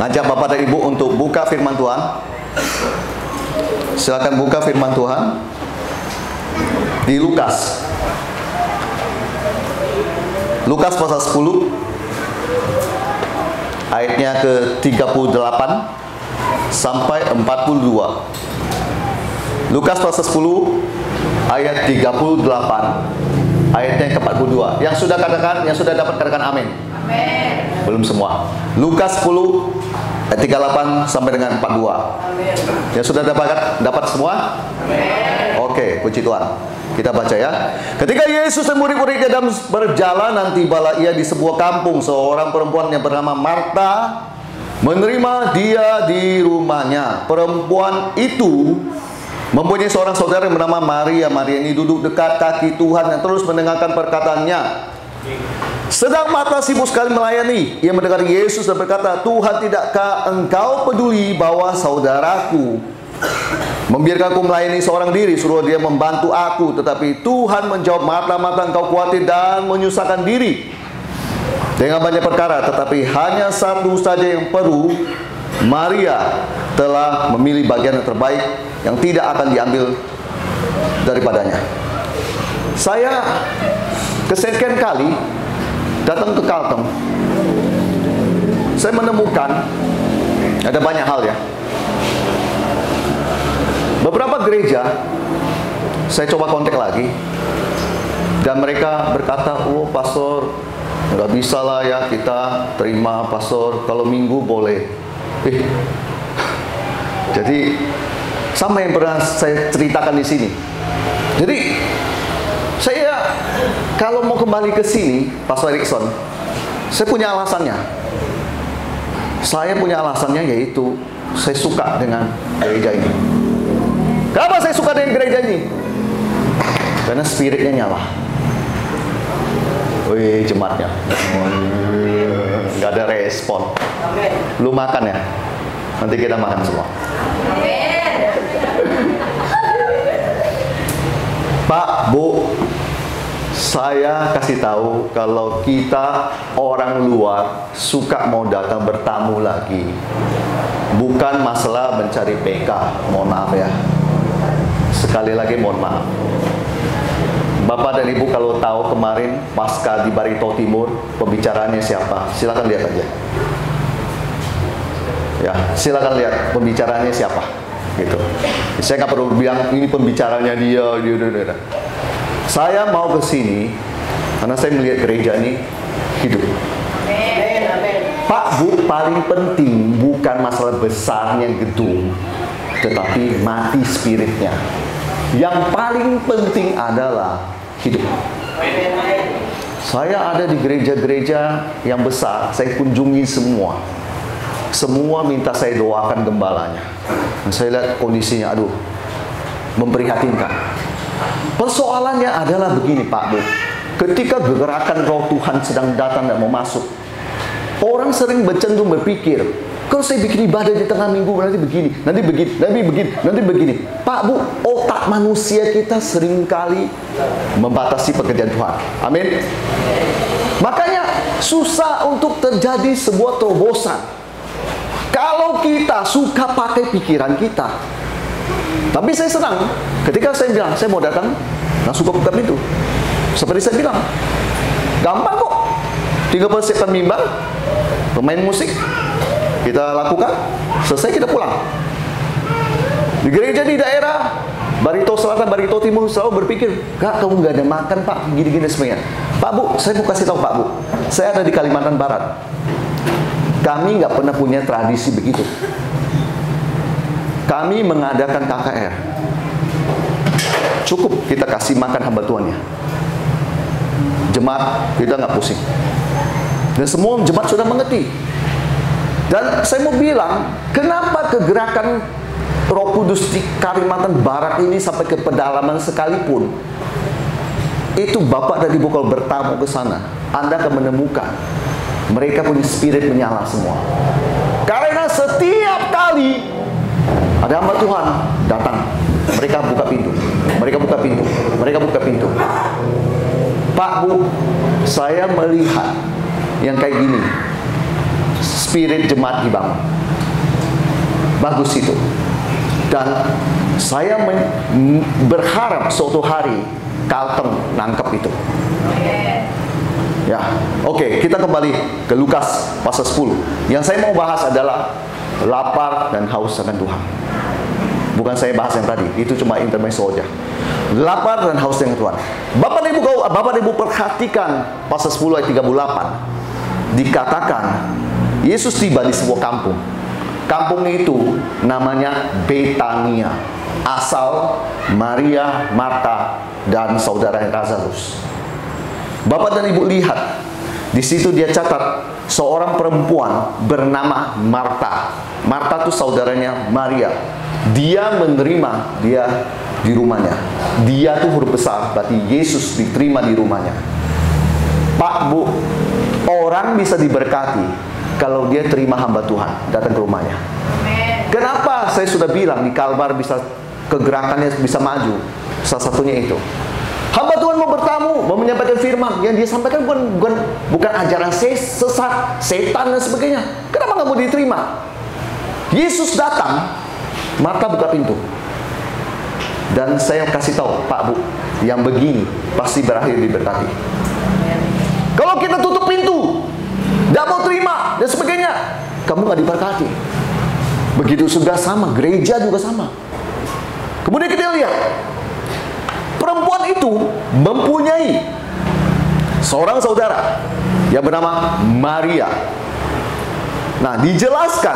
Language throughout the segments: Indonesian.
Ngajak Bapak dan Ibu untuk buka firman Tuhan. Silakan buka firman Tuhan di Lukas. Lukas pasal 10 ayatnya ke-38 sampai 42. Lukas pasal 10 ayat 38 ayatnya ke-42. Yang sudah katakan, yang sudah dapat katakan amin. Amin. Belum semua. Lukas 10 ayat 38 sampai dengan 42. Amin. Yang sudah dapat semua? Amin. Oke, puji Tuhan. Kita baca ya. Ketika Yesus dan murid-muridnya dalam berjalanan, tibalah ia di sebuah kampung. Seorang perempuan yang bernama Marta menerima dia di rumahnya. Perempuan itu mempunyai seorang saudara yang bernama Maria. Maria ini duduk dekat kaki Tuhan yang terus mendengarkan perkataannya. Sedang Marta sibuk sekali melayani. Ia mendengar Yesus dan berkata, Tuhan, tidakkah engkau peduli bahwa saudaraku membiarkan aku melayani seorang diri, suruh dia membantu aku? Tetapi Tuhan menjawab, Marta, Marta, engkau khawatir dan menyusahkan diri dengan banyak perkara, tetapi hanya satu saja yang perlu. Maria telah memilih bagian yang terbaik yang tidak akan diambil daripadanya. Saya kesekian kali datang ke Kalteng, saya menemukan ada banyak hal ya. Beberapa gereja saya coba kontak lagi, dan mereka berkata, oh pastor, nggak bisa lah ya kita terima pastor, kalau minggu boleh. Jadi sama yang pernah saya ceritakan di sini. Jadi saya kalau mau kembali ke sini, Pastor Erikson, saya punya alasannya. Saya punya alasannya, yaitu saya suka dengan gereja ini. Kenapa saya suka dengan gereja ini? Karena spiritnya nyala. Wih, jemaatnya nggak ada respon. Lu makan ya? Nanti kita makan semua. Pak, Bu, saya kasih tahu, kalau kita orang luar suka mau datang bertamu lagi, bukan masalah mencari PK. Mohon maaf ya. Sekali lagi mohon maaf. Bapak dan Ibu kalau tahu kemarin pasca di Barito Timur, pembicaranya siapa? Silakan lihat aja. Ya, silakan lihat pembicaranya siapa. Gitu. Saya nggak perlu bilang ini pembicaranya dia. Saya mau ke sini karena saya melihat gereja ini hidup. Pak, Bu, paling penting bukan masalah besarnya gedung, tetapi mati spiritnya. Yang paling penting adalah hidup. Saya ada di gereja-gereja yang besar, saya kunjungi semua. Semua minta saya doakan gembalanya. Dan saya lihat kondisinya, aduh, memprihatinkan. Persoalannya adalah begini, Pak, Bu. Ketika gerakan roh Tuhan sedang datang dan mau masuk, orang sering cenderung berpikir, kalau saya bikin ibadah di tengah minggu, nanti begini, nanti begini, nanti begini, nanti begini. Pak, Bu, otak manusia kita seringkali membatasi pekerjaan Tuhan. Amin. Makanya susah untuk terjadi sebuah terobosan kalau kita suka pakai pikiran kita. Tapi saya senang ketika saya bilang, saya mau datang, langsung buka pintu. Seperti saya bilang, gampang kok. Tinggal persiapkan mimbar, pemain musik, kita lakukan, selesai kita pulang. Di gereja di daerah Barito Selatan, Barito Timur selalu berpikir, Kak, kamu nggak ada makan, Pak, gini-gini semuanya. Pak, Bu, saya mau kasih tahu Pak, Bu, saya ada di Kalimantan Barat. Kami nggak pernah punya tradisi begitu. Kami mengadakan KKR. Cukup kita kasih makan hamba Tuhannya. Jemaat kita nggak pusing. Dan semua jemaat sudah mengerti. Dan saya mau bilang, kenapa kegerakan Roh Kudus di Kalimantan Barat ini sampai ke pedalaman sekalipun, itu Bapak dan Ibu kalau bertamu ke sana, Anda akan menemukan mereka punya spirit menyala semua. Karena setiap kali ada hamba Tuhan datang, mereka buka pintu, mereka buka pintu, mereka buka pintu. Pak, Bu, saya melihat yang kayak gini, spirit jemaat dibangun. Bagus itu. Dan saya berharap suatu hari Carlton nangkep itu. Ya, oke, kita kembali ke Lukas pasal 10. Yang saya mau bahas adalah lapar dan haus akan Tuhan. Bukan saya bahas yang tadi, itu cuma intermezzo aja. Lapar dan haus dengan Tuhan. Bapak Ibu perhatikan pasal 10 ayat 38. Dikatakan Yesus tiba di sebuah kampung. Kampung itu namanya Betania, asal Maria, Marta, dan saudaranya Lazarus. Bapak dan Ibu lihat, di situ dia catat seorang perempuan bernama Marta. Marta itu saudaranya Maria. Dia menerima dia di rumahnya. Dia tuh huruf besar, berarti Yesus diterima di rumahnya. Pak, Bu, orang bisa diberkati kalau dia terima hamba Tuhan datang ke rumahnya. Kenapa saya sudah bilang di Kalbar bisa kegerakannya bisa maju? Salah satunya itu. Hamba Tuhan mau bertamu, mau menyampaikan firman. Yang dia sampaikan bukan ajaran sesat, setan dan sebagainya. Kenapa nggak mau diterima? Yesus datang, Marta buka pintu. Dan saya kasih tahu, Pak, Bu, yang begini pasti berakhir diberkati. Kalau kita tutup pintu, tidak mau terima dan sebagainya, kamu nggak diberkati. Begitu sudah sama, gereja juga sama. Kemudian kita lihat, perempuan itu mempunyai seorang saudara yang bernama Maria. Nah, dijelaskan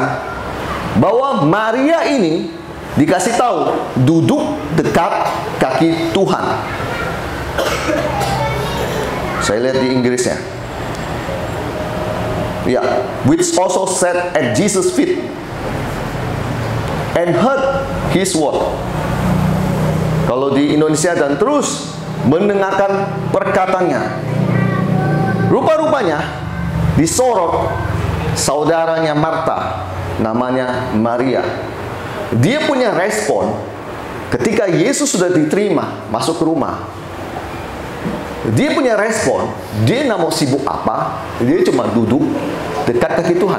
bahwa Maria ini dikasih tahu duduk dekat kaki Tuhan. Saya lihat di Inggrisnya. Ya, which also sat at Jesus' feet and heard his word. Kalau di Indonesia, dan terus mendengarkan perkataannya. Rupa-rupanya disorot saudaranya Marta, namanya Maria. Dia punya respon ketika Yesus sudah diterima masuk ke rumah. Dia punya respon, dia nggak mau sibuk apa, dia cuma duduk dekat kaki Tuhan.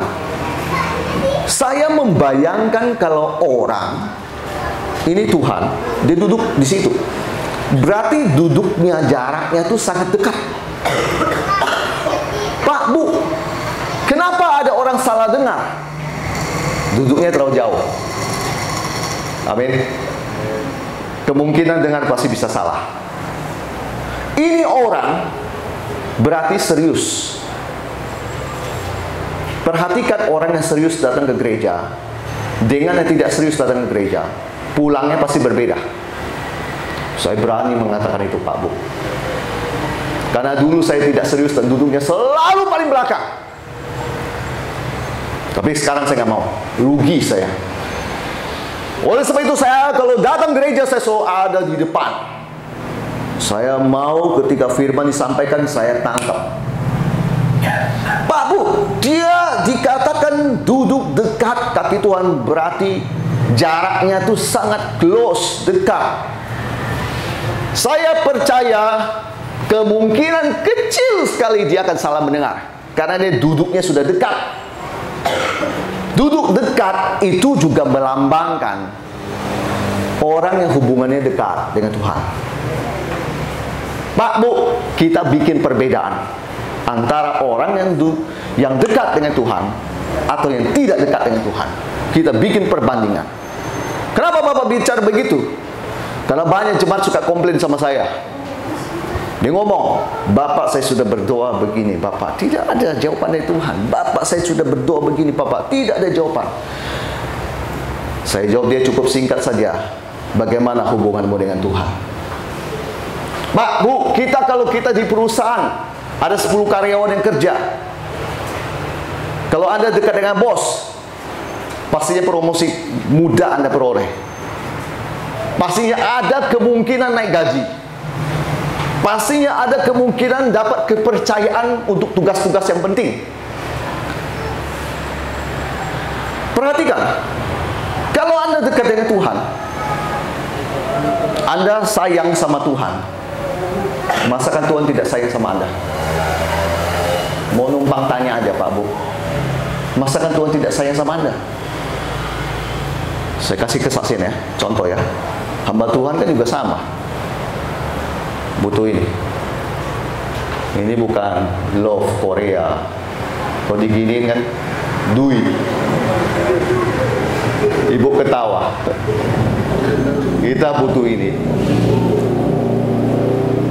Saya membayangkan kalau orang ini Tuhan, dia duduk di situ. Berarti duduknya jaraknya tuh sangat dekat. Pak, Bu, kenapa ada orang salah dengar? Duduknya terlalu jauh. Amin. Kemungkinan dengar pasti bisa salah. Ini orang berarti serius. Perhatikan orang yang serius datang ke gereja dengan yang tidak serius datang ke gereja, pulangnya pasti berbeda. Saya berani mengatakan itu, Pak, Bu. Karena dulu saya tidak serius dan duduknya selalu paling belakang. Tapi sekarang saya nggak mau, rugi saya. Oleh sebab itu saya kalau datang gereja saya selalu ada di depan. Saya mau ketika firman disampaikan saya tangkap. Pak, Bu, dia dikatakan duduk dekat kaki Tuhan, berarti jaraknya tuh sangat close, dekat. Saya percaya kemungkinan kecil sekali dia akan salah mendengar, karena dia duduknya sudah dekat. Duduk dekat itu juga melambangkan orang yang hubungannya dekat dengan Tuhan. Pak, Bu, kita bikin perbedaan antara orang yang dekat dengan Tuhan atau yang tidak dekat dengan Tuhan. Kita bikin perbandingan. Kenapa Bapak bicara begitu? Karena banyak jemaat suka komplain sama saya. Dia ngomong, Bapak saya sudah berdoa begini, Bapak tidak ada jawaban dari Tuhan. Bapak saya sudah berdoa begini, Bapak tidak ada jawaban. Saya jawab dia cukup singkat saja. Bagaimana hubunganmu dengan Tuhan? Pak, Bu, kalau kita di perusahaan ada 10 karyawan yang kerja. Kalau Anda dekat dengan bos, pastinya promosi mudah Anda peroleh. Pastinya ada kemungkinan naik gaji. Pastinya ada kemungkinan dapat kepercayaan untuk tugas-tugas yang penting. Perhatikan, kalau Anda dekat dengan Tuhan, Anda sayang sama Tuhan. Masakan Tuhan tidak sayang sama Anda? Mau numpang tanya aja, Pak, Bu. Masakan Tuhan tidak sayang sama Anda? Saya kasih kesaksian ya, contoh ya. Hamba Tuhan kan juga sama. Butuh ini. Ini bukan love Korea. Kalau diginiin kan, duit. Ibu ketawa. Kita butuh ini.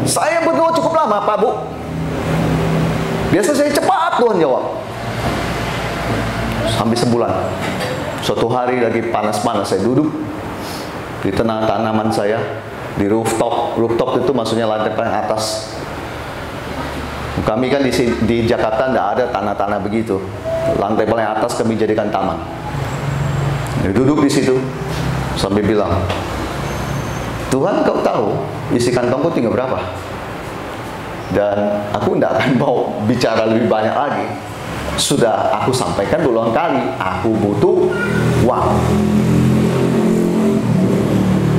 Saya berdoa cukup lama, Pak Bu. Biasa saya cepat, Tuhan jawab. Sampai sebulan. Suatu hari lagi panas-panas, saya duduk di tengah tanaman saya, di rooftop. Rooftop itu maksudnya lantai paling atas. Kami kan di Jakarta tidak ada tanah-tanah begitu. Lantai paling atas kami jadikan taman. Duduk di situ sambil bilang, Tuhan, Kau tahu isi kantongku tinggal berapa? Dan aku tidak akan mau bicara lebih banyak lagi. Sudah aku sampaikan berulang kali, aku butuh uang.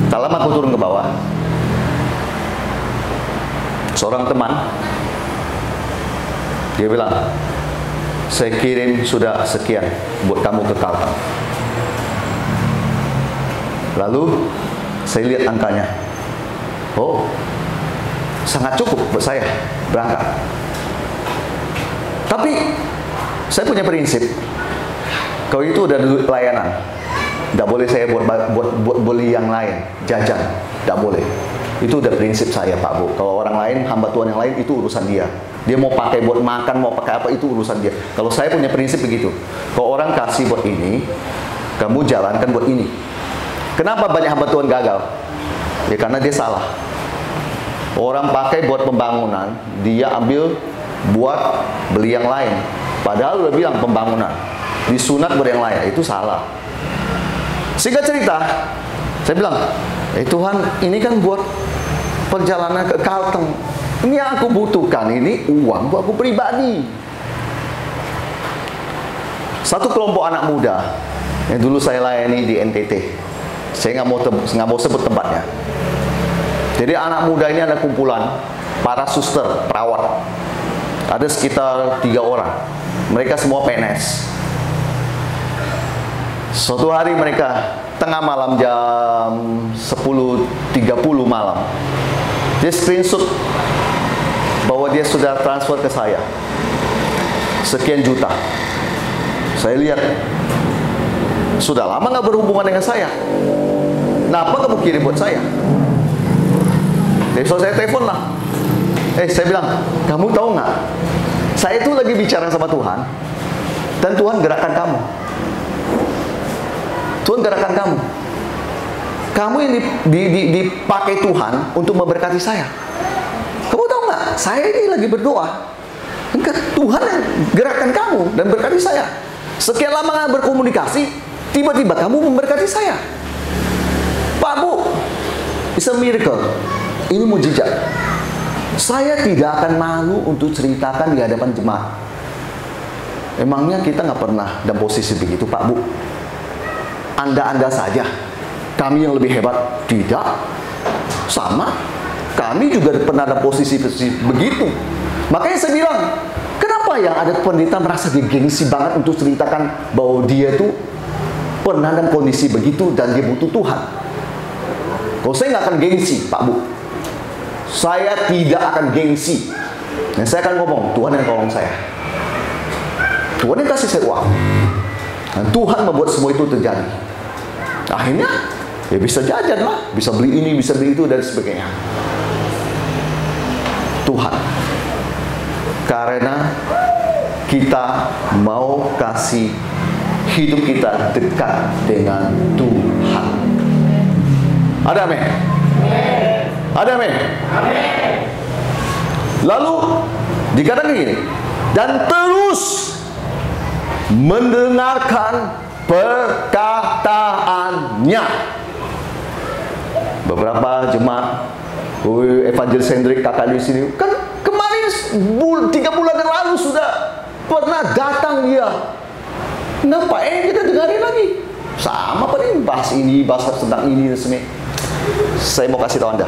Tak lama aku turun ke bawah. Seorang teman, dia bilang, saya kirim sudah sekian buat kamu ke Kalteng. Lalu saya lihat angkanya. Oh, sangat cukup buat saya berangkat. Tapi saya punya prinsip, kalau itu udah duit pelayanan, tidak boleh saya buat beli yang lain, jajan, tidak boleh. Itu udah prinsip saya, Pak Bu. Kalau orang lain, hamba Tuhan yang lain, itu urusan dia. Dia mau pakai buat makan, mau pakai apa, itu urusan dia. Kalau saya punya prinsip begitu, kalau orang kasih buat ini, kamu jalankan buat ini. Kenapa banyak hamba Tuhan gagal? Ya karena dia salah. Orang pakai buat pembangunan, dia ambil buat beli yang lain. Padahal udah bilang pembangunan, disunat buat yang lain, itu salah. Singkat cerita, saya bilang, Tuhan, ini kan buat perjalanan ke Kalteng. Ini yang aku butuhkan, ini uang buat aku pribadi. Satu kelompok anak muda yang dulu saya layani di NTT. Saya nggak mau sebut tempatnya. Jadi anak muda ini ada kumpulan para suster, perawat. Ada sekitar 3 orang. Mereka semua PNS. Suatu hari mereka tengah malam jam 10.30 malam, dia screenshot bahwa dia sudah transfer ke saya sekian juta. Saya lihat, sudah lama nggak berhubungan dengan saya. Kenapa kamu kirim buat saya? Jadi so saya telepon lah. Saya bilang, kamu tahu nggak? Saya itu lagi bicara sama Tuhan, dan Tuhan gerakkan kamu. Tuhan gerakkan kamu. Kamu yang dipakai Tuhan untuk memberkati saya. Kamu tahu nggak? Saya ini lagi berdoa. Tuhan yang gerakkan kamu dan berkati saya. Sekian lama nggak berkomunikasi, tiba-tiba kamu memberkati saya. Pak Bu, it's a miracle. Ini mujizat. Saya tidak akan malu untuk ceritakan di hadapan jemaat. Emangnya kita nggak pernah dalam posisi begitu, Pak Bu? Anda saja. Kami yang lebih hebat? Tidak. Sama. Kami juga pernah dalam posisi begitu. Makanya saya bilang, kenapa yang ada pendeta merasa dia gengsi banget untuk ceritakan bahwa dia tuh pernah dalam kondisi begitu dan dia butuh Tuhan? Kalau saya nggak akan gengsi, Pak Bu. Saya tidak akan gengsi. Dan saya akan ngomong, Tuhan yang tolong saya. Tuhan yang kasih saya uang. Dan Tuhan membuat semua itu terjadi. Akhirnya, ya bisa jajan lah. Bisa beli ini, bisa beli itu, dan sebagainya. Tuhan. Karena kita mau kasih hidup kita dekat dengan Tuhan. Ada amin? Ada amin? Lalu dikatakan gini, dan terus mendengarkan perkataannya. Beberapa jemaat Evangelis Hendrik kakak di sini kan kemarin 3 bulan yang lalu sudah pernah datang dia. Ngapain kita dengarin lagi? Sama apa nih, bahas ini, bahas tentang ini dan sebagainya. Saya mau kasih tahu Anda,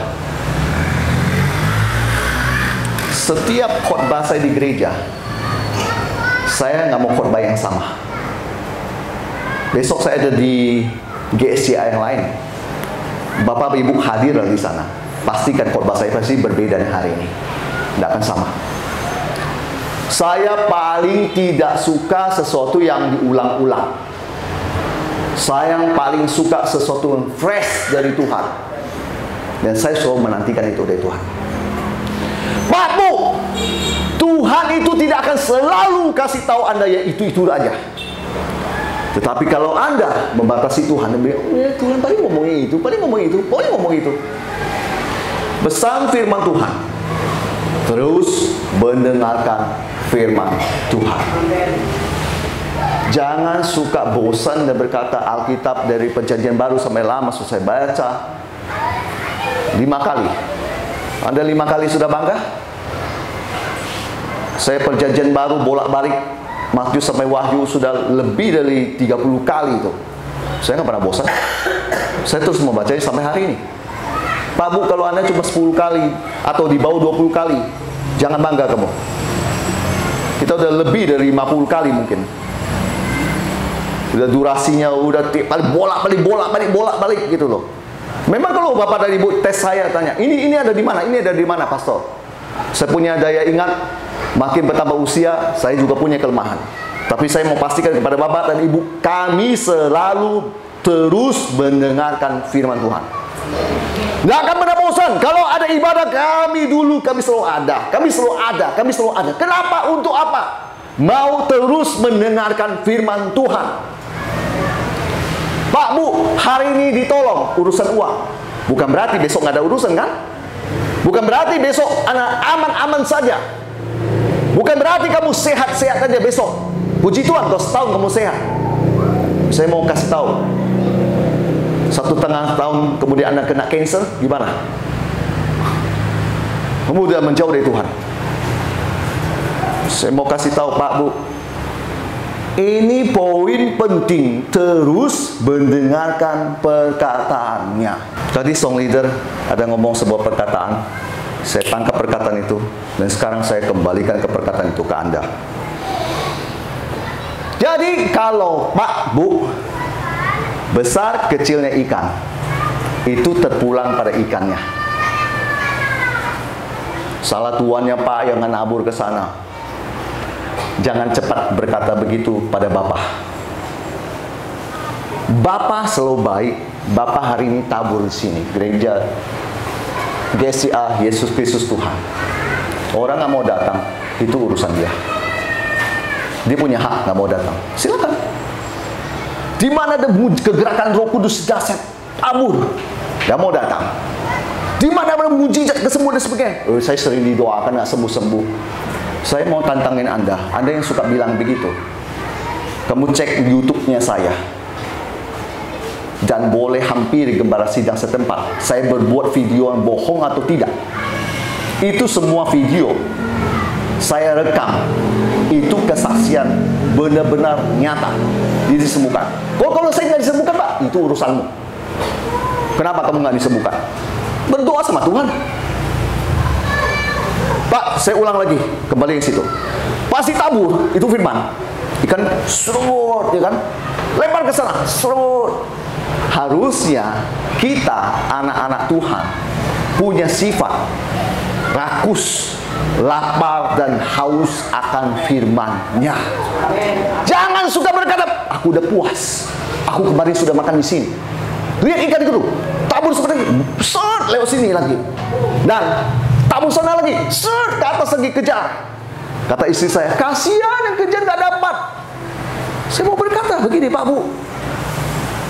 setiap khotbah saya di gereja, saya nggak mau khotbah yang sama. Besok saya ada di GSCA yang lain. Bapak Ibu hadir di sana. Pastikan khotbah saya pasti berbeda dengan hari ini. Tidak akan sama. Saya paling tidak suka sesuatu yang diulang-ulang. Saya paling suka sesuatu yang fresh dari Tuhan. Dan saya selalu menantikan itu dari Tuhan. Pak Bu, Tuhan itu tidak akan selalu kasih tahu Anda ya itu aja. Tetapi kalau Anda membatasi Tuhan dan bilang, ya Tuhan paling ngomongnya itu, paling ngomong itu. Pesan firman Tuhan. Terus mendengarkan firman Tuhan. Jangan suka bosan dan berkata Alkitab dari Perjanjian Baru sampai Lama saya baca 5 kali. Anda 5 kali sudah bangga? Saya Perjanjian Baru bolak-balik Matius sampai Wahyu sudah lebih dari 30 kali itu. Saya nggak pernah bosan. Saya terus membacanya sampai hari ini. Pak Bu, kalau Anda cuma 10 kali atau di bawah 20 kali, jangan bangga kamu. Kita udah lebih dari 50 kali mungkin. Udah durasinya udah bolak-balik gitu loh. Memang kalau Bapak dan Ibu tes saya tanya, ini ada di mana? Ini ada di mana, Pastor? Saya punya daya ingat, makin bertambah usia, saya juga punya kelemahan. Tapi saya mau pastikan kepada Bapak dan Ibu, kami selalu terus mendengarkan firman Tuhan. Nggak akan pernah bosan. Kalau ada ibadah kami selalu ada. Kenapa? Untuk apa? Mau terus mendengarkan firman Tuhan. Pak Bu, hari ini ditolong urusan uang. Bukan berarti besok nggak ada urusan kan? Bukan berarti besok anak aman-aman saja. Bukan berarti kamu sehat-sehat aja besok. Puji Tuhan, kalau setahun kamu sehat. Saya mau kasih tahu. 1,5 tahun kemudian Anda kena cancer, gimana? Kamu udah menjauh dari Tuhan. Saya mau kasih tahu Pak Bu, ini poin penting, terus mendengarkan perkataannya. Tadi song leader ada ngomong sebuah perkataan, saya tangkap perkataan itu, dan sekarang saya kembalikan ke perkataan itu ke Anda. Jadi kalau Pak Bu, besar kecilnya ikan itu terpulang pada ikannya. Salah tuannya Pak yang nabur ke sana. Jangan cepat berkata begitu pada Bapak. Bapak selalu baik. Bapak hari ini tabur di sini, gereja GSCA Yesus Kristus Tuhan. Orang nggak mau datang, itu urusan dia. Dia punya hak nggak mau datang. Silakan. Di mana ada kegerakan Roh Kudus dahsyat, tabur, nggak mau datang. Di mana ada mujizat, kesembuhan dan sebagainya. Saya sering didoakan nggak sembuh-sembuh. Saya mau tantangin Anda yang suka bilang begitu. Kamu cek YouTube-nya saya. Dan boleh hampiri gembala sidang setempat. Saya berbuat video yang bohong atau tidak. Itu semua video saya rekam. Itu kesaksian benar-benar nyata. Disembuhkan. Kalau saya nggak disembuhkan Pak, itu urusanmu. Kenapa kamu nggak disembuhkan? Berdoa sama Tuhan. Pak, saya ulang lagi, kembali ke situ. Pasti tabur, itu firman. Ikan serut, ya kan? Lempar ke sana, serut. Harusnya kita anak-anak Tuhan punya sifat rakus, lapar dan haus akan firman-Nya. Jangan suka berkata, aku udah puas. Aku kemarin sudah makan di sini. Lihat ikan itu, tabur seperti ini, set lewat sini lagi. Dan tabur sana lagi, set ke atas lagi kejar. Kata istri saya, kasihan yang kejar nggak dapat. Saya mau berkata begini Pak Bu,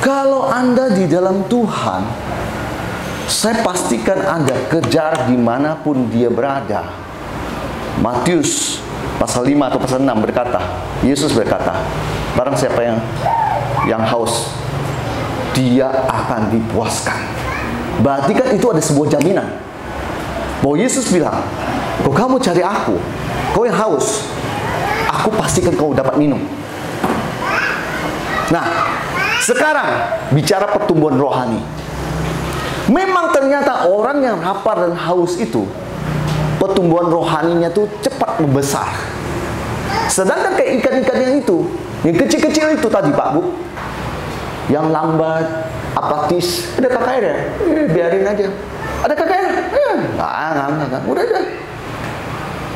kalau Anda di dalam Tuhan, saya pastikan Anda kejar dimanapun dia berada. Matius pasal 5 atau pasal 6 berkata, Yesus berkata, barang siapa yang haus, dia akan dipuaskan. Berarti kan itu ada sebuah jaminan. Bahwa Yesus bilang, kalau kamu cari aku, kau yang haus, aku pastikan kau dapat minum. Nah, sekarang bicara pertumbuhan rohani. Memang ternyata orang yang lapar dan haus itu, pertumbuhan rohaninya tuh cepat membesar. Sedangkan kayak ikan-ikan yang itu, yang kecil-kecil itu tadi Pak Bu, yang lambat, apatis. Ada KKR ya? Biarin aja. Ada KKR? Enggak. Udah aja.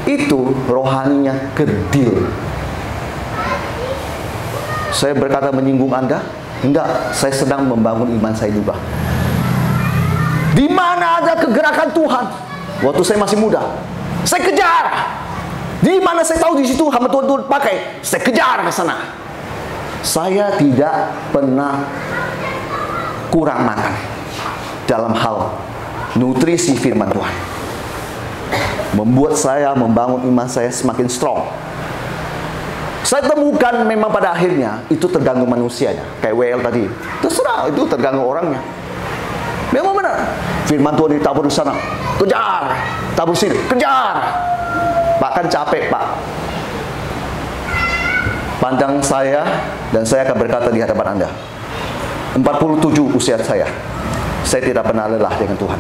Itu rohaninya kerdil. Saya berkata menyinggung Anda? Enggak, saya sedang membangun iman saya juga. Di mana ada kegerakan Tuhan? Waktu saya masih muda, saya kejar. Di mana saya tahu di situ hamba Tuhan pakai, saya kejar ke sana. Saya tidak pernah kurang makan dalam hal nutrisi firman Tuhan. Membuat saya membangun iman saya semakin strong. Saya temukan memang pada akhirnya itu tergantung manusianya. Kayak WL tadi, terserah itu tergantung orangnya. Memang benar. Firman Tuhan ditabur di sana, kejar. Tabur sini, kejar. Bahkan capek, Pak. Pandang saya, dan saya akan berkata di hadapan Anda. 47 usia saya tidak pernah lelah dengan Tuhan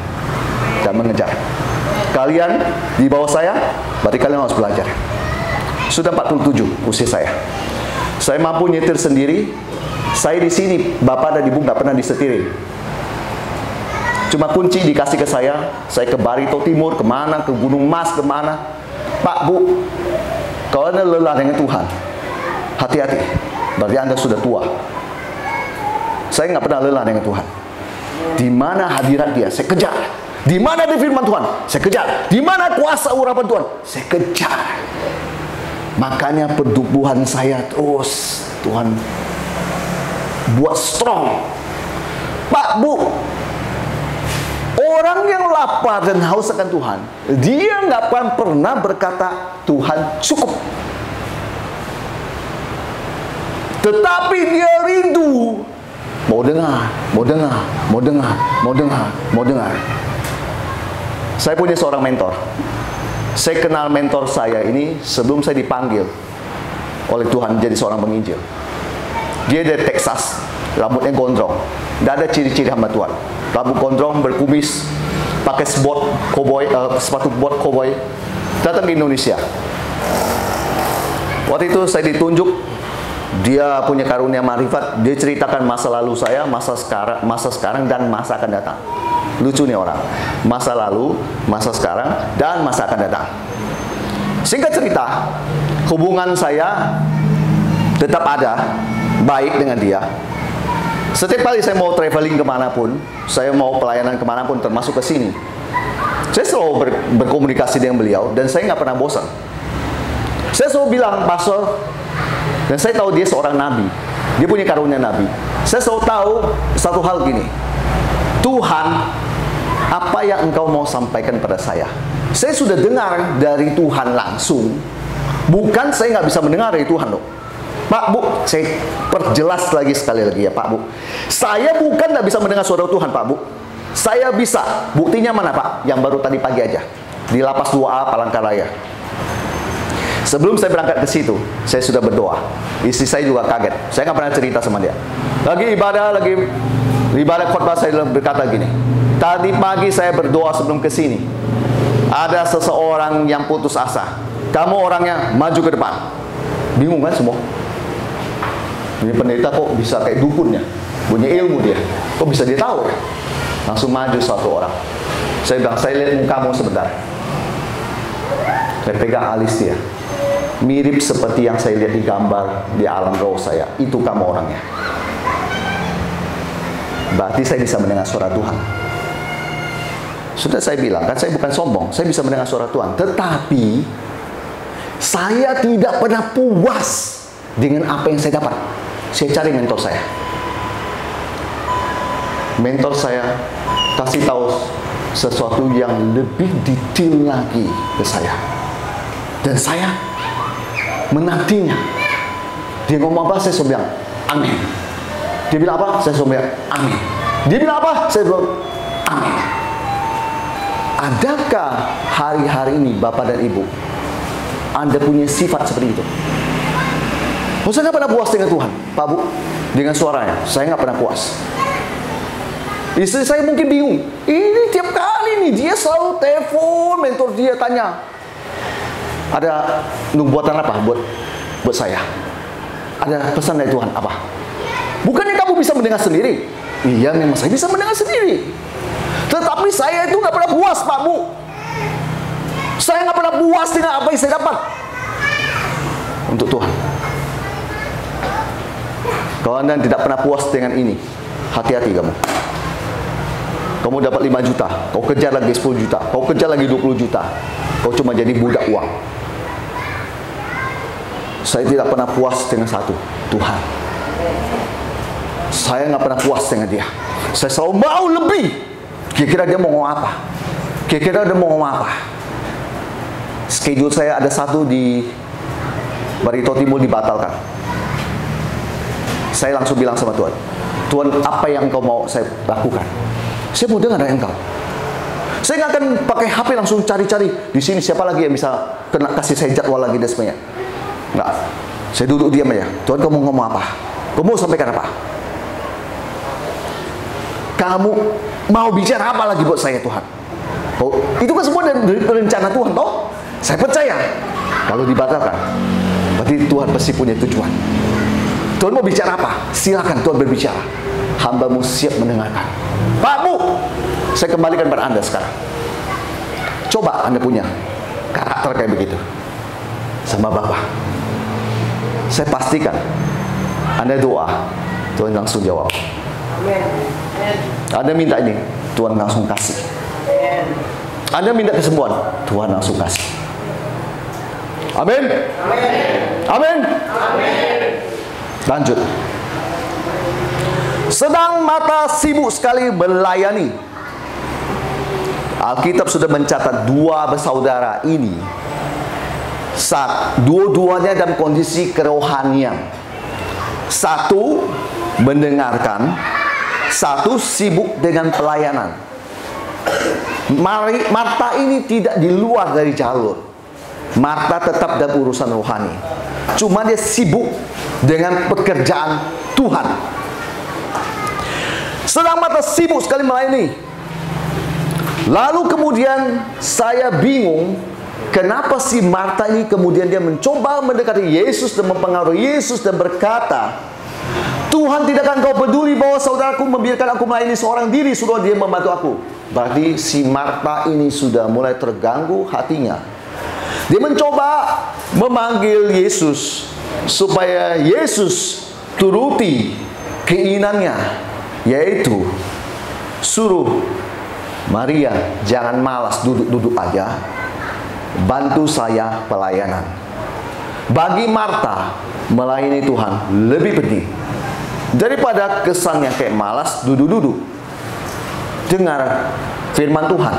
dan mengejar. Kalian di bawah saya, berarti kalian harus belajar. Sudah 47 usia saya. Saya mampu nyetir sendiri. Saya di sini, Bapak dan Ibu nggak pernah disetirin. Cuma kunci dikasih ke saya ke Barito Timur, kemana, ke Gunung Mas, kemana. Pak, Bu, kalau Anda lelah dengan Tuhan, hati-hati, berarti Anda sudah tua. Saya nggak pernah lelah dengan Tuhan. Di mana hadirat Dia, saya kejar. Di mana ada firman Tuhan, saya kejar. Di mana kuasa urapan Tuhan, saya kejar. Makanya pertumbuhan saya terus Tuhan buat strong. Pak, Bu, orang yang lapar dan haus akan Tuhan, dia nggak akan pernah berkata Tuhan cukup. Tetapi dia rindu mau dengar. Saya punya seorang mentor. Saya kenal mentor saya ini sebelum saya dipanggil oleh Tuhan jadi seorang penginjil. Dia dari Texas, rambutnya gondrong. Tidak ada ciri-ciri hamba Tuhan. Rambut gondrong, berkumis, pakai sepatu bot cowboy, datang ke Indonesia. Waktu itu saya ditunjuk, dia punya karunia marifat. Dia ceritakan masa lalu saya, masa sekarang dan masa akan datang. Lucu nih orang. Masa lalu, masa sekarang, dan masa akan datang. Singkat cerita, hubungan saya tetap ada, baik dengan dia. Setiap kali saya mau traveling kemanapun, saya mau pelayanan kemanapun, termasuk ke sini, saya selalu berkomunikasi dengan beliau, dan saya nggak pernah bosan. Saya selalu bilang, Pastor, dan saya tahu dia seorang nabi, dia punya karunia nabi. Saya selalu tahu satu hal gini, Tuhan, apa yang engkau mau sampaikan pada saya? Saya sudah dengar dari Tuhan langsung. Bukan saya nggak bisa mendengar dari Tuhan loh. Pak, Bu, saya perjelas lagi sekali lagi ya Pak, Bu. Saya bukan nggak bisa mendengar suara Tuhan Pak, Bu. Saya bisa. Buktinya mana Pak? Yang baru tadi pagi aja. Di Lapas 2A Palangkaraya. Sebelum saya berangkat ke situ, saya sudah berdoa. Istri saya juga kaget. Saya nggak pernah cerita sama dia. Lagi ibadah khotbah saya berkata gini. Tadi pagi saya berdoa sebelum ke sini. Ada seseorang yang putus asa. Kamu orangnya maju ke depan. Bingung kan semua? Ini pendeta kok bisa kayak dukunnya, punya ilmu dia. Kok bisa dia tahu ya? Langsung maju satu orang. Saya bilang, saya lihat mukamu sebentar. Saya pegang alis dia. Mirip seperti yang saya lihat di gambar di alam roh saya. Itu kamu orangnya. Berarti saya bisa mendengar suara Tuhan. Sudah saya bilang, kan saya bukan sombong. Saya bisa mendengar suara Tuhan. Tetapi saya tidak pernah puas dengan apa yang saya dapat. Saya cari mentor saya. Mentor saya kasih tahu sesuatu yang lebih detail lagi ke saya. Dan saya menantinya. Dia ngomong apa, saya bilang, amin. Dia bilang apa, saya bilang, amin. Dia bilang apa, saya bilang, amin. Adakah hari-hari ini Bapak dan Ibu Anda punya sifat seperti itu? Saya nggak pernah puas dengan Tuhan, Pak Bu, dengan suaranya. Saya nggak pernah puas. Istri saya mungkin bingung. Ini tiap kali nih dia selalu telepon, mentor dia tanya, ada nubuatan apa buat saya? Ada pesan dari Tuhan apa? Bukannya kamu bisa mendengar sendiri? Iya, memang saya bisa mendengar sendiri. Tetapi saya itu nggak pernah puas, Pak Bu. Saya nggak pernah puas dengan apa yang saya dapat untuk Tuhan. Kalau Anda tidak pernah puas dengan ini, hati-hati kamu. Kamu dapat 5 juta, kau kejar lagi 10 juta, kau kejar lagi 20 juta. Kau cuma jadi budak uang. Saya tidak pernah puas dengan satu, Tuhan. Saya nggak pernah puas dengan dia. Saya selalu mau lebih. Kira-kira dia mau ngomong apa? Kira-kira dia mau ngomong apa? Schedule saya ada satu di Barito Timur dibatalkan. Saya langsung bilang sama Tuhan, Tuhan, apa yang Engkau mau saya lakukan? Saya mau dengar dari Engkau. Saya nggak akan pakai HP langsung cari-cari di sini siapa lagi yang bisa kena kasih saya jadwal lagi dan sebagainya. Nggak. Saya duduk diam aja. Tuhan, kamu mau ngomong apa? Kamu mau sampaikan apa? Kamu mau bicara apa lagi buat saya, Tuhan? Oh, itu kan semua dari rencana Tuhan, toh? Saya percaya. Kalau dibatalkan, berarti Tuhan pasti punya tujuan. Tuhan mau bicara apa? Silakan Tuhan berbicara. Hamba-Mu siap mendengarkan. Pak Bu, saya kembalikan pada Anda sekarang. Coba Anda punya karakter kayak begitu sama Bapak. Saya pastikan Anda doa, Tuhan langsung jawab. Anda minta ini, Tuhan langsung kasih. Anda minta kesembuhan, Tuhan langsung kasih. Amin. Amin. Lanjut. Sedang mata sibuk sekali melayani. Alkitab sudah mencatat dua bersaudara ini saat dua-duanya dalam kondisi kerohanian. Satu mendengarkan, satu sibuk dengan pelayanan. Marta ini tidak di luar dari jalur. Marta tetap dalam urusan rohani. Cuma dia sibuk dengan pekerjaan Tuhan. Sedang Marta sibuk sekali melayani. Lalu kemudian saya bingung, kenapa si Marta ini kemudian dia mencoba mendekati Yesus dan mempengaruhi Yesus dan berkata, Tuhan, tidakkah Engkau peduli bahwa saudaraku membiarkan aku melayani seorang diri, suruh dia membantu aku? Berarti si Marta ini sudah mulai terganggu hatinya. Dia mencoba memanggil Yesus supaya Yesus turuti keinginannya, yaitu suruh Maria jangan malas duduk-duduk aja, bantu saya pelayanan. Bagi Marta, melayani Tuhan lebih penting daripada kesannya kayak malas duduk-duduk dengar firman Tuhan.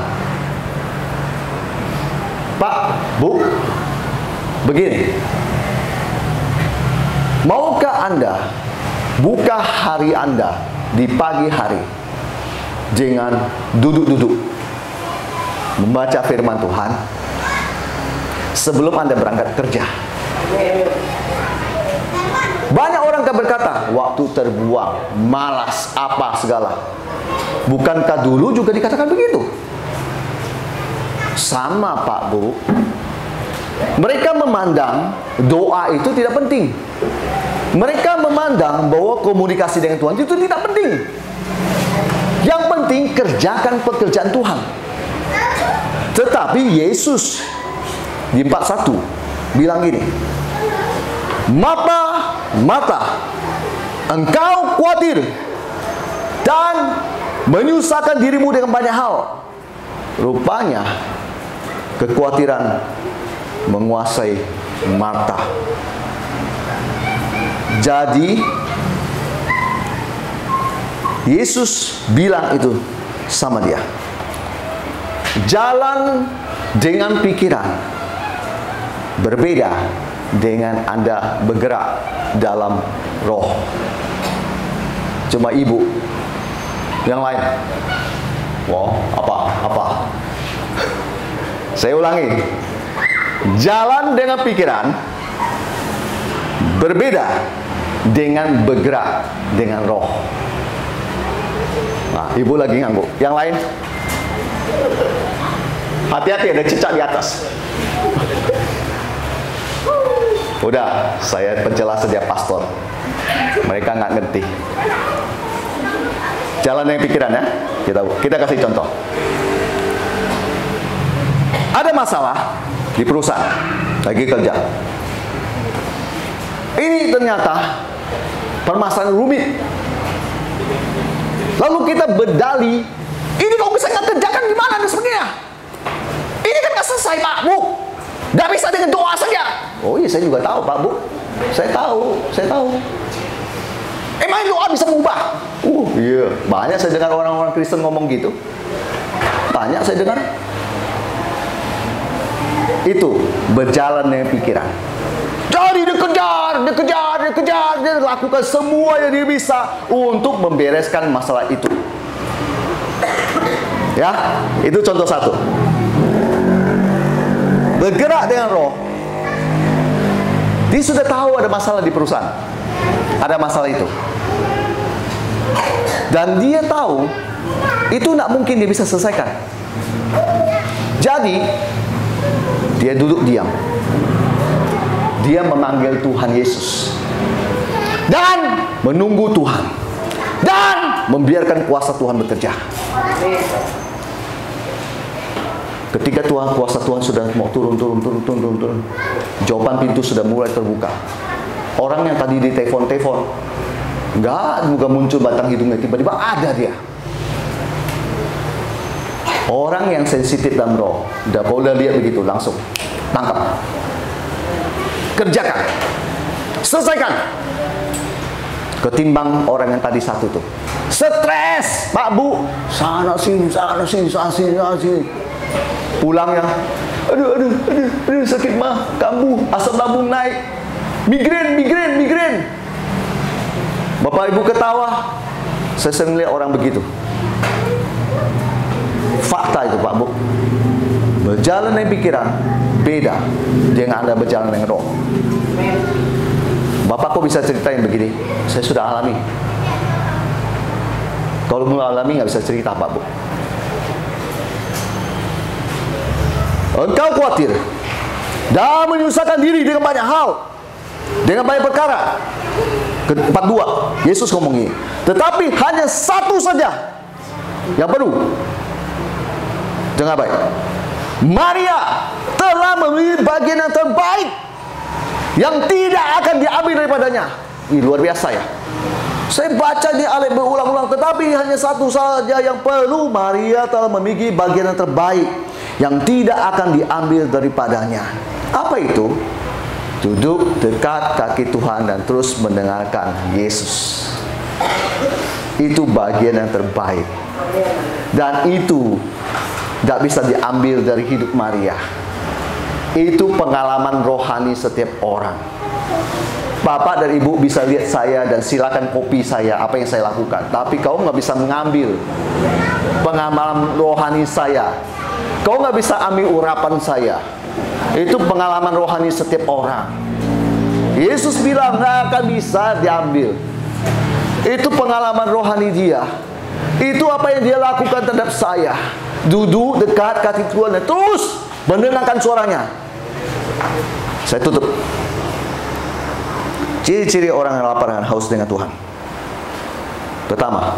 Pak, Bu, begini, maukah Anda buka hari Anda di pagi hari dengan duduk-duduk membaca firman Tuhan sebelum Anda berangkat kerja? Banyak orang akan berkata, waktu terbuang, malas, apa segala. Bukankah dulu juga dikatakan begitu? Sama, Pak, Bu. Mereka memandang doa itu tidak penting. Mereka memandang bahwa komunikasi dengan Tuhan itu tidak penting. Yang penting kerjakan pekerjaan Tuhan. Tetapi Yesus di 41 bilang gini, Marta, Marta, engkau khawatir dan menyusahkan dirimu dengan banyak hal. Rupanya kekhawatiran menguasai Marta. Jadi Yesus bilang itu sama dia. Jalan dengan pikiran berbeda dengan Anda bergerak dalam roh. Cuma ibu yang lain, wow, apa? Saya ulangi. Jalan dengan pikiran berbeda dengan bergerak dengan roh. Nah, ibu lagi ngangguk. Yang lain, hati-hati, ada cicak di atas. Udah, saya penjelasan dia pastor. Mereka nggak ngerti. Jalan yang pikiran ya. Kita kasih contoh. Ada masalah di perusahaan, lagi kerja. Ini ternyata permasalahan rumit. Lalu kita berdali, ini kok bisa nggak kerjakan gimana dan sebagainya. Ini kan nggak selesai, Pak Bu. Nggak bisa dengan doa saja. Oh iya, saya juga tahu, Pak Bu. Saya tahu. Emang doa bisa mengubah? Iya. Banyak saya dengar orang-orang Kristen ngomong gitu. Banyak saya dengar. Itu berjalan dengan pikiran. Jadi dikejar, dia lakukan semua yang dia bisa untuk membereskan masalah itu. Ya, itu contoh satu. Bergerak dengan roh. Dia sudah tahu ada masalah di perusahaan. Ada masalah itu. Dan dia tahu itu tidak mungkin dia bisa selesaikan. Jadi dia duduk diam. Dia memanggil Tuhan Yesus dan menunggu Tuhan dan membiarkan kuasa Tuhan bekerja. Ketika kuasa Tuhan sudah mau turun, jawaban pintu sudah mulai terbuka. Orang yang tadi ditelepon, nggak juga muncul batang hidungnya, tiba-tiba ada dia. Orang yang sensitif dalam roh, udah boleh lihat begitu, langsung tangkap, kerjakan, selesaikan. Ketimbang orang yang tadi satu tuh stres, Pak Bu, sana sini, pulangnya, aduh sakit mah, kambuh, asam lambung naik, migrain. Bapak Ibu ketawa. Saya sering lihat orang begitu. Fakta itu, Pak Bu. Berjalan dengan pikiran beda dengan Anda berjalan dengan roh. Bapak kok bisa ceritain begini? Saya sudah alami. Kalau belum alami nggak bisa cerita, Pak Bu. Engkau khawatir dan menyusahkan diri dengan banyak hal, dengan banyak perkara. 42, Yesus ngomong ini. Tetapi hanya satu saja yang perlu. Dengar baik. Maria telah memilih bagian yang terbaik yang tidak akan diambil daripadanya. Ini luar biasa ya. Saya baca di ayat berulang-ulang. Tetapi hanya satu saja yang perlu. Maria telah memilih bagian yang terbaik yang tidak akan diambil daripadanya. Apa itu? Duduk dekat kaki Tuhan dan terus mendengarkan Yesus. Itu bagian yang terbaik. Dan itu tidak bisa diambil dari hidup Maria. Itu pengalaman rohani setiap orang. Bapak dan Ibu bisa lihat saya dan silakan copy saya apa yang saya lakukan. Tapi kau nggak bisa mengambil pengalaman rohani saya. Kau nggak bisa ambil urapan saya. Itu pengalaman rohani setiap orang. Yesus bilang nggak akan bisa diambil. Itu pengalaman rohani dia. Itu apa yang dia lakukan terhadap saya. Duduk dekat kaki Tuhan dan terus mendengarkan suaranya. Saya tutup. Ciri-ciri orang yang lapar dan haus dengan Tuhan. Pertama,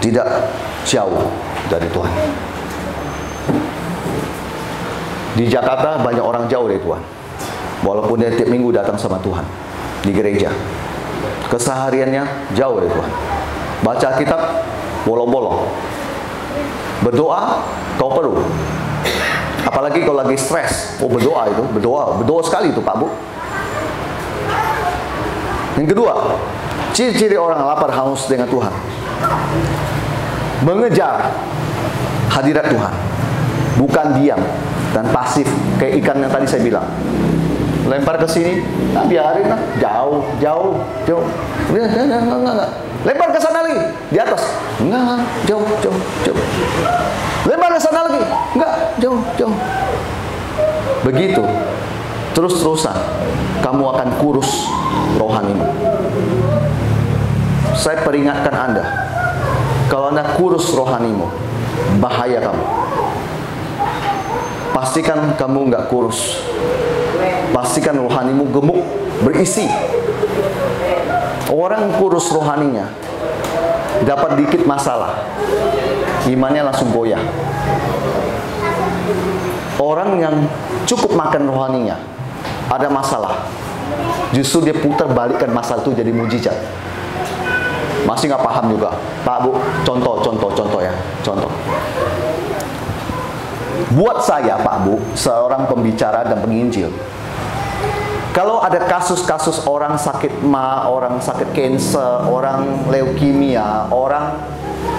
tidak jauh dari Tuhan. Di Jakarta banyak orang jauh dari Tuhan. Walaupun dia tiap minggu datang sama Tuhan di gereja, kesehariannya jauh dari Tuhan. Baca kitab bolong-bolong. Berdoa kau perlu. Apalagi kalau lagi stres, berdoa itu, berdoa sekali itu, Pak Bu. Yang kedua, ciri-ciri orang lapar haus dengan Tuhan. Mengejar hadirat Tuhan, bukan diam dan pasif kayak ikan yang tadi saya bilang. Lempar ke sini, biarin lah, jauh. Enggak. Lempar ke sana lagi, di atas. Enggak, jauh. Lempar ke sana lagi, enggak, jauh. Begitu, terus-terusan kamu akan kurus rohanimu. Saya peringatkan Anda, kalau Anda kurus rohanimu, bahaya kamu. pastikan kamu nggak kurus. Pastikan rohanimu gemuk, berisi. Orang kurus rohaninya, dapat dikit masalah, imannya langsung goyah. Orang yang cukup makan rohaninya, ada masalah, justru dia putar balikkan masalah itu jadi mujizat. Masih nggak paham juga, Pak Bu? Contoh ya, contoh. Buat saya, Pak Bu, seorang pembicara dan penginjil, kalau ada kasus-kasus orang sakit ma, orang sakit kanker, orang leukemia, orang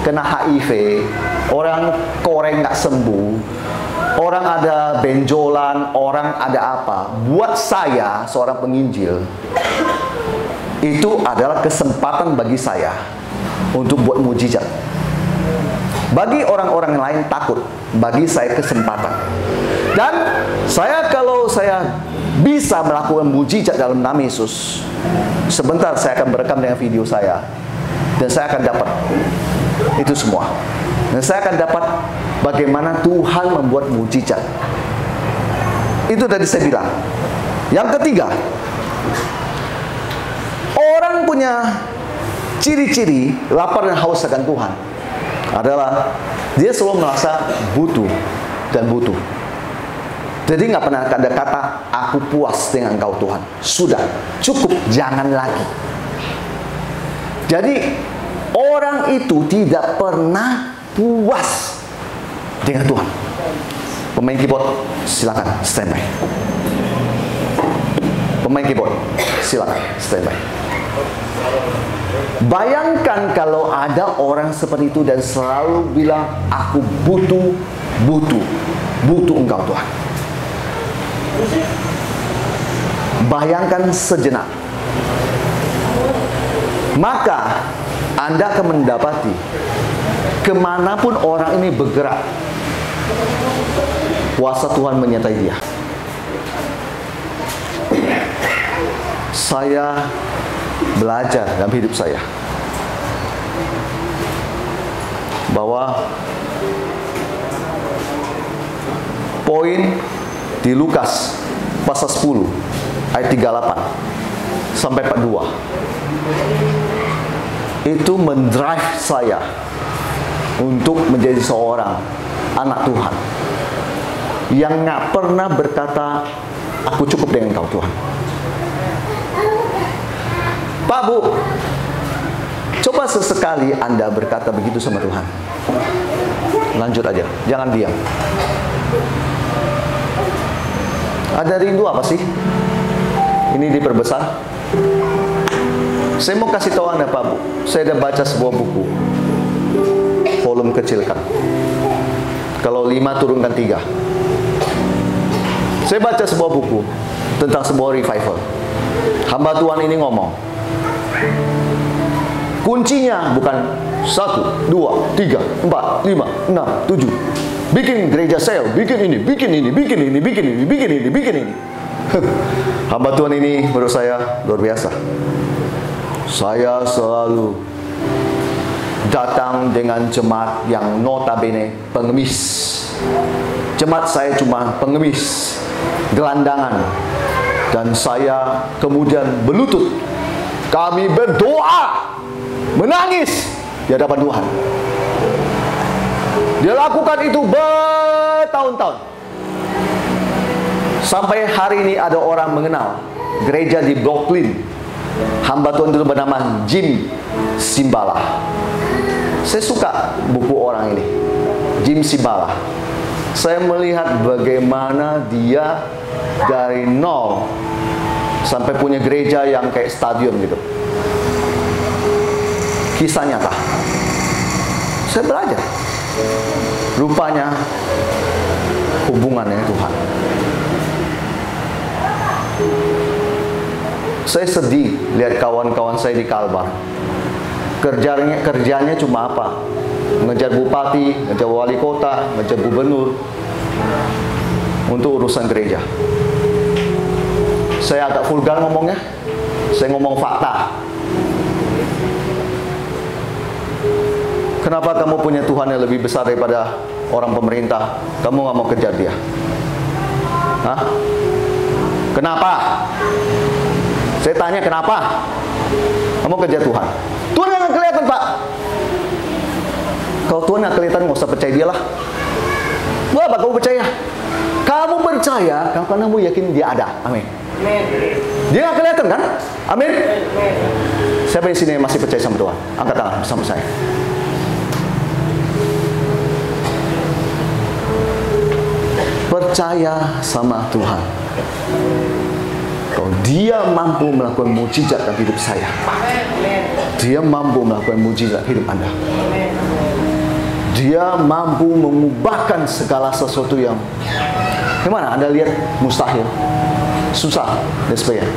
kena HIV, orang koreng nggak sembuh, orang ada benjolan, orang ada apa. Buat saya, seorang penginjil, itu adalah kesempatan bagi saya untuk buat mujizat. Bagi orang-orang lain takut, bagi saya kesempatan. Dan kalau saya bisa melakukan mujizat dalam nama Yesus, sebentar saya akan berekam dengan video saya, dan saya akan dapat itu semua. Dan saya akan dapat bagaimana Tuhan membuat mujizat. Itu tadi saya bilang. Yang ketiga, orang punya ciri-ciri lapar dan haus akan Tuhan adalah dia selalu merasa butuh dan butuh. Jadi nggak pernah ada kata aku puas dengan Engkau Tuhan. Sudah, cukup, jangan lagi. Jadi orang itu tidak pernah puas dengan Tuhan. Pemain keyboard, silakan standby. Pemain keyboard, silakan standby. Bayangkan kalau ada orang seperti itu dan selalu bilang aku butuh Engkau Tuhan. Bayangkan sejenak, maka Anda akan mendapati kemanapun orang ini bergerak, kuasa Tuhan menyertai dia. Saya belajar dalam hidup saya bahwa poin di Lukas pasal 10 ayat 38 sampai 42 itu mendrive saya untuk menjadi seorang anak Tuhan yang nggak pernah berkata aku cukup dengan Engkau Tuhan. Pak Bu, coba sesekali Anda berkata begitu sama Tuhan. Lanjut aja, jangan diam. Ada rindu apa sih? Ini diperbesar. Saya mau kasih tahu Anda, Pak Bu, saya sudah baca sebuah buku. Volume kecilkan. Kalau 5 turunkan 3. Saya baca sebuah buku tentang sebuah revival. Hamba Tuhan ini ngomong, kuncinya bukan 1, 2, 3, 4, 5, 6, 7. Bikin gereja sel, bikin ini. Hamba Tuhan ini menurut saya luar biasa. Saya selalu datang dengan jemaat yang notabene pengemis. Jemaat saya cuma pengemis, gelandangan. Dan saya kemudian berlutut. Kami berdoa, menangis di hadapan Tuhan. Dia lakukan itu bertahun-tahun. Sampai hari ini ada orang mengenal gereja di Brooklyn. Hamba Tuhan itu bernama Jim Cymbala. Saya suka buku orang ini, Jim Cymbala. Saya melihat bagaimana dia dari nol sampai punya gereja yang kayak stadion gitu. Kisah nyata. Saya belajar. Rupanya hubungannya Tuhan. Saya sedih lihat kawan-kawan saya di Kalbar. Kerjanya cuma apa? Ngejar bupati, ngejar wali kota, ngejar gubernur untuk urusan gereja. Saya agak vulgar ngomongnya. Saya ngomong fakta. Kenapa kamu punya Tuhan yang lebih besar daripada orang pemerintah? Kamu nggak mau kejar dia. Hah? Kenapa? Saya tanya kenapa? Kamu kerja Tuhan. Tuhan nggak kelihatan, Pak. Kalau Tuhan nggak kelihatan, nggak usah percaya dia lah. Wah, apa kamu percaya? Kamu percaya karena kamu yakin dia ada. Amin. Dia nggak kelihatan kan? Amin. Siapa di sini yang masih percaya sama Tuhan? Angkat tangan bersama saya. Percaya sama Tuhan. Kalau dia mampu melakukan mujizat dalam hidup saya, dia mampu melakukan mujizat hidup Anda. Dia mampu mengubahkan segala sesuatu yang gimana Anda lihat mustahil, susah dan sebagainya.